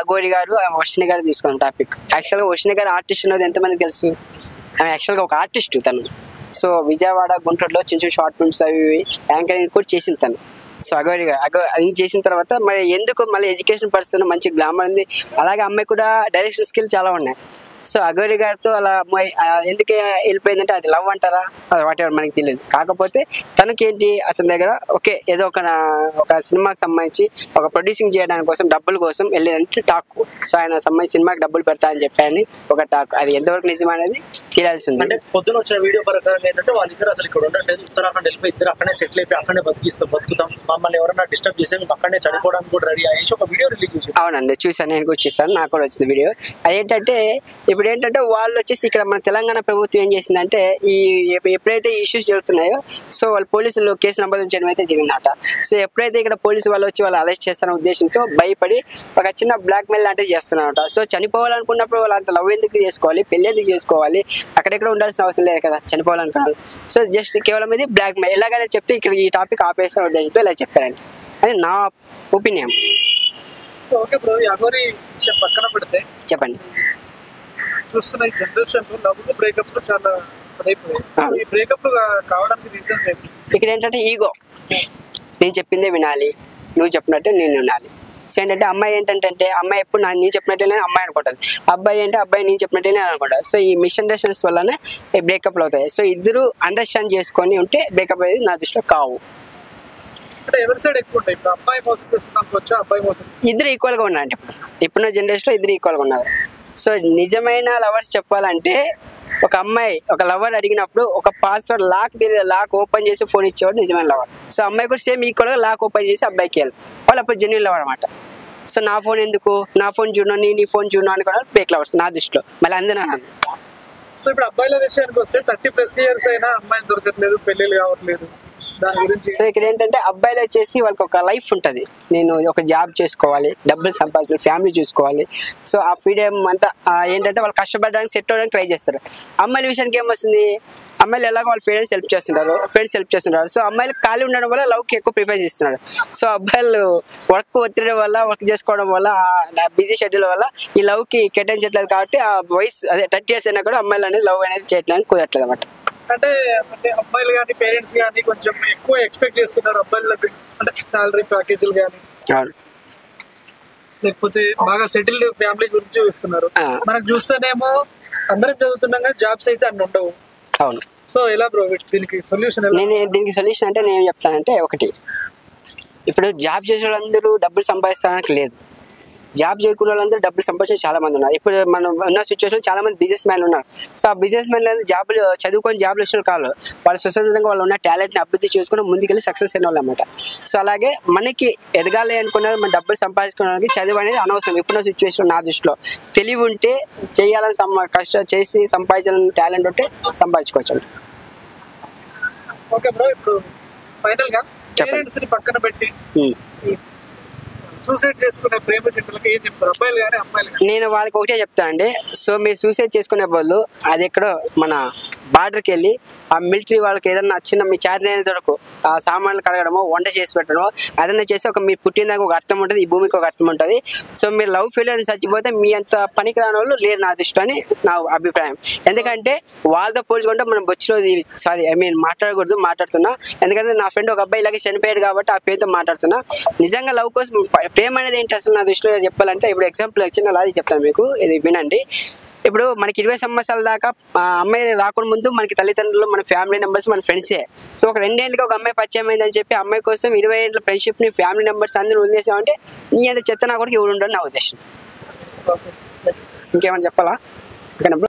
అఘోరి గారు వర్షిణి గారు తీసుకున్న టాపిక్. యాక్చువల్గా వర్షిణి గారు ఆర్టిస్ట్ అనేది ఎంతమంది తెలుసు? ఆమె యాక్చువల్గా ఒక ఆర్టిస్ట్ తను. సో విజయవాడ గుంటూరులో చిన్న చిన్న షార్ట్ ఫిల్మ్స్ అవి యాంకరింగ్ కూడా చేసింది తను. సో అఘోరి గారు అది చేసిన తర్వాత మరి ఎందుకు మళ్ళీ ఎడ్యుకేషన్ పర్సన్ మంచి గ్లామర్ ఉంది, అలాగే అమ్మాయి కూడా డైరెక్షన్ స్కిల్ చాలా ఉన్నాయి. సో అఘోరి గారితో అలా ఎందుకు వెళ్ళిపోయిందంటే అది లవ్ అంటారా వాట్ ఎవర్ మనకి తెలియదు. కాకపోతే తనకేంటి అతని దగ్గర ఓకే ఏదో ఒక సినిమాకి సంబంధించి ఒక ప్రొడ్యూసింగ్ చేయడానికి కోసం డబ్బుల కోసం వెళ్ళేదంటే టాక్. సో ఆయన సంబంధించి సినిమాకి డబ్బులు పెడతా అని చెప్పారని ఒక టాక్. అది ఎంతవరకు నిజం అనేది తెలియాల్సింది. అంటే పొద్దున వచ్చిన వీడియో ప్రకారం ఏంటంటే వాళ్ళిద్దరు అసలు ఇక్కడ ఉండట్లేదు, ఉత్తరాఖండ్ వెళ్ళిపోయి ఇద్దరు అక్కడే సెటిల్ అయిపోయి అక్కడే బతుకుతాం, మమ్మల్ని ఎవరైనా డిస్టర్బ్ చేస్తే మేము అక్కడే చనిపోవడానికి కూడా రెడీ అయ్యేసి ఒక వీడియో రిలీజ్ చేసి. అవునండి చూసాను, నేను కూడా చూసాను, నాకు కూడా వచ్చింది వీడియో. అదేంటంటే ఇప్పుడు ఏంటంటే వాళ్ళు వచ్చేసి ఇక్కడ మన తెలంగాణ ప్రభుత్వం ఏం చేసిందంటే ఎప్పుడైతే ఇష్యూస్ జరుగుతున్నాయో సో వాళ్ళు పోలీసులు కేసు నమోదు చేయడం అయితే జరిగిందట. సో ఎప్పుడైతే ఇక్కడ పోలీసు వాళ్ళు వచ్చి వాళ్ళు అరెస్ట్ చేస్తారన్న ఉద్దేశంతో భయపడి ఒక చిన్న బ్లాక్ మెయిల్ లాంటివి చేస్తున్నారట. సో చనిపోవాలనుకున్నప్పుడు వాళ్ళు అంత లవ్ ఎందుకు చేసుకోవాలి, పెళ్లి ఎందుకు చేసుకోవాలి, అక్కడెక్కడ ఉండాల్సిన అవసరం లేదు కదా చనిపోవాలనుకున్నారు. సో జస్ట్ కేవలం ఇది బ్లాక్ మెయిల్ ఎలాగైనా చెప్తే ఇక్కడ ఈ టాపిక్ ఆపేసిన ఉద్దేశంతో ఇలా చెప్పారండి అని నా ఒపీనియన్. ఓకే బ్రో, అఘోరి పక్కన పెడితే చెప్పండి. చూస్తున్న ఈ జనరేషన్ లవ్ బ్రేకప్ చాలా ఈ బ్రేకప్ కావడానికి రీజన్స్ ఏంటి? ఇక్కడ ఏంటంటే ఈగో, నేను చెప్పిందే వినాలి, నువ్వు చెప్పినట్టే నేను వినాలి. సో ఏంటంటే అమ్మాయి ఏంటంటే అమ్మాయి ఎప్పుడు నేను చెప్పినట్టే అమ్మాయి అనుకుంటుంది, అబ్బాయి అంటే అబ్బాయి నేను చెప్పినట్టే నేను అనుకుంటాను. సో ఈ మిస్అండర్స్టాండింగ్స్ వల్లనే బ్రేకప్లు అవుతాయి. సో ఇద్దరు అండర్స్టాండ్ చేసుకొని ఉంటే బ్రేకప్ అనేది నా దృష్టిలో కావు. ఎవరి సైడ్ ఎక్కువ ఉంటాయి? ఇప్పుడు అమ్మాయి మోసం చేస్తున్నా అబ్బాయి మోసం ఇద్దరు ఈక్వల్గా ఉన్నారంటే ఇప్పుడున్న జనరేషన్లో ఇద్దరు ఈక్వల్గా ఉన్నారు. సో నిజమైన లవర్స్ చెప్పాలంటే ఒక అమ్మాయి ఒక లవర్ అడిగినప్పుడు ఒక పాస్వర్డ్ లాక్ ఓపెన్ చేసి ఫోన్ ఇచ్చేవాడు నిజమైన లవర్. సో అమ్మాయి కూడా సేమ్ ఈక్వల్గా లాక్ ఓపెన్ చేసి అబ్బాయికి వెళ్ళి వాళ్ళు అప్పుడు జెన్యూన్ లవర్ అనమాట. సో నా ఫోన్ ఎందుకు, నా ఫోన్ చూడను, నీ ఫోన్ చూడను అనుకోవడం ఫేక్ లవర్స్ నా దృష్టిలో. మళ్ళీ అందరూ సో ఇప్పుడు అబ్బాయిల విషయానికి వస్తే 30+ years అయినా అమ్మాయి దొరకట్లేదు, పెళ్ళిళ్ళు కావట్లేదు. సో ఇక్కడ ఏంటంటే అబ్బాయిలు వచ్చేసి వాళ్ళకి ఒక లైఫ్ ఉంటుంది, నేను ఒక జాబ్ చేసుకోవాలి, డబ్బులు సంపాదించాలి, ఫ్యామిలీ చూసుకోవాలి. సో ఆ ఫ్రీడమ్ అంతా ఏంటంటే వాళ్ళు కష్టపడడానికి సెట్ అవ్వడానికి ట్రై చేస్తారు. అమ్మాయిల విషయానికి ఏమొస్తుంది, అమ్మాయిలు ఎలాగో వాళ్ళ ఫ్రెండ్స్ హెల్ప్ చేస్తుంటారు. సో అమ్మాయిలు ఖాళీ ఉండడం వల్ల లవ్కి ఎక్కువ ప్రిఫర్ చేస్తున్నారు. సో అబ్బాయిలు ఒత్తిడి వల్ల వర్క్ చేసుకోవడం వల్ల బిజీ షెడ్యూల్ వల్ల ఈ లవ్కి కేటాయించట్లేదు. కాబట్టి ఆ వయసు అదే 30 years అయినా కూడా అమ్మాయిలు అనేది లవ్ అనేది చేయడానికి కుదరట్లేదు అనమాట. అంటే అబ్బాయిలు కానీ పేరెంట్స్ కానీ కొంచెం ఎక్కువ ఎక్స్పెక్ట్ చేస్తున్నారు అబ్బాయిలకి, అంటే సాలరీ ప్యాకేజీలు కానీ లేకపోతే బాగా సెటిల్డ్ ఫ్యామిలీ గురించి చూస్తున్నారు. మనకు చూస్తేనేమో అందరం చదువుతున్నాం కానీ జాబ్స్ అయితే అన్ని ఉండవు. అవును. సో ఎలా బ్రో దీనికి సొల్యూషన్? దీనికి సొల్యూషన్ అంటే నేను చెప్తానంటే ఒకటి, ఇప్పుడు జాబ్ చేసే వాళ్ళందరూ డబ్బులు సంపాదిస్తానికి లేదు, జాబ్ చేయకుండా వాళ్ళందరూ డబ్బులు సంపాదించే చాలా మంది ఉన్నారు. ఇప్పుడు మనం ఉన్న సిచ్యువేషన్ చాలా మంది బిజినెస్ మ్యాన్లు ఉన్నారు. సో ఆ బిజినెస్ మ్యాన్లు జాబులు చదువుకొని జాబ్లు వచ్చిన కాదు, వాళ్ళు స్వతంత్రంగా వాళ్ళు ఉన్న టాలెంట్ని అభివృద్ధి చేసుకుని ముందుకెళ్ళి సక్సెస్ అయిన వాళ్ళు అనమాట. సో అలాగే మనకి ఎదగాలి అనుకున్నారు, మన డబ్బులు సంపాదించుకోవడానికి చదువు అనేది అనవసరం. ఇప్పుడున్న సిచ్యువేషన్ నా దృష్టిలో తెలివి ఉంటే చేయాలని కష్టం చేసి సంపాదించాలని టాలెంట్ ఉంటే సంపాదించుకోవచ్చు. ఓకే బ్రో, ఇప్పుడు ఫైనల్ గా పేరెంట్స్ ని పక్కన పెట్టి సూసైడ్ చేసుకునే ప్రేమ జంటలకి ఏం చెప్తారు, అబ్బాయిలు కానీ అమ్మాయిలు? నేను వాళ్ళకి ఒకటే చెప్తానండి. సో మీరు సూసైడ్ చేసుకునే బదులు అది ఎక్కడో మన బార్డర్కి వెళ్ళి ఆ మిలిటరీ వాళ్ళకి ఏదన్నా చిన్న మీ చారిన దొరకు ఆ సామాన్లు కడగడమో వంట చేసి పెట్టడమో అదన్నా చేసి ఒక మీరు పుట్టినదానికి ఒక అర్థం ఉంటుంది, ఈ భూమికి ఒక అర్థం ఉంటుంది. సో మీరు లవ్ ఫెయిల్యూర్ చచ్చిపోతే మీ అంత పనికి రాని వాళ్ళు లేరు నా దృష్టిలో అని నా అభిప్రాయం. ఎందుకంటే వాళ్ళతో పోల్చుకుంటే మనం బొచ్చులో మాట్లాడుతున్నా. ఎందుకంటే నా ఫ్రెండ్ ఒక అబ్బాయి ఇలాగే చనిపోయాడు కాబట్టి ఆ పేరుతో మాట్లాడుతున్నా. నిజంగా లవ్ కోసం ప్రేమ అనేది ఏంటి అసలు నా దృష్టిలో చెప్పాలంటే, ఇప్పుడు ఎగ్జాంపుల్ చిన్న లాజిక్ చెప్తాను మీకు, ఇది వినండి. ఇప్పుడు మనకి 20 సంవత్సరాల దాకా అమ్మాయి రాకుండా ముందు మనకి తల్లిదండ్రులు, మన ఫ్యామిలీ మెంబర్స్, మన ఫ్రెండ్సే. సో ఒక 2 ఏళ్ళకి ఒక అమ్మాయి పరిచయం అయిందని చెప్పి అమ్మాయి కోసం 20 ఏళ్ళ ఫ్రెండ్షిప్ని ఫ్యామిలీ మెంబర్స్ అందరూ వదిలేసామంటే నీ అంత చెత్త నా కూడా ఎవరు ఉండరు నా ఉద్దేశం. ఇంకేమైనా చెప్పాలా? ఓకేనా?